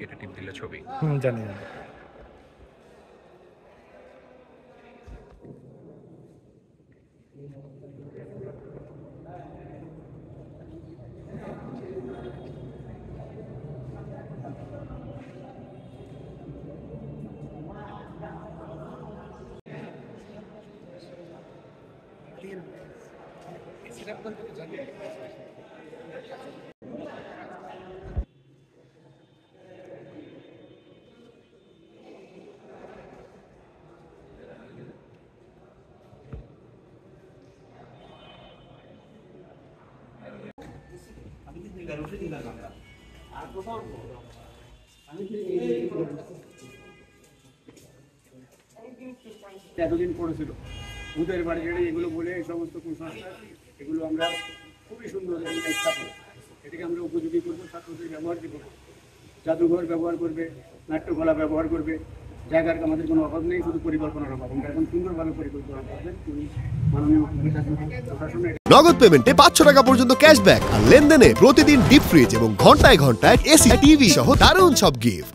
এটা টিপ দিলে ছবি জানি এতদিন পড়েছিল ভূতের বাড়ি জেড়ে এগুলো বলে এই সমস্ত কুসংস্কার এগুলো আমরা খুবই সুন্দর স্থাপন এটাকে আমরা উপযোগী করবো, ছাত্রদের ব্যবহার দিব, জাদুঘর ব্যবহার করবে, নাট্যকলা ব্যবহার করবে। জায়গার আমাদের কোনো অভাব নেই, শুধু পরিকল্পনার অভাব। আমরা এখন সুন্দরভাবে পরিকল্পনা করবেন মাননীয় প্রশাসনের। নগদ পেমেন্টে 500 টাকা পর্যন্ত ক্যাশব্যাক আর লেনদেনে প্রতিদিন ডিপ ফ্রিজ এবং ঘন্টায় ঘন্টায় এসি টিভি সহ দারুণ সব গিফট।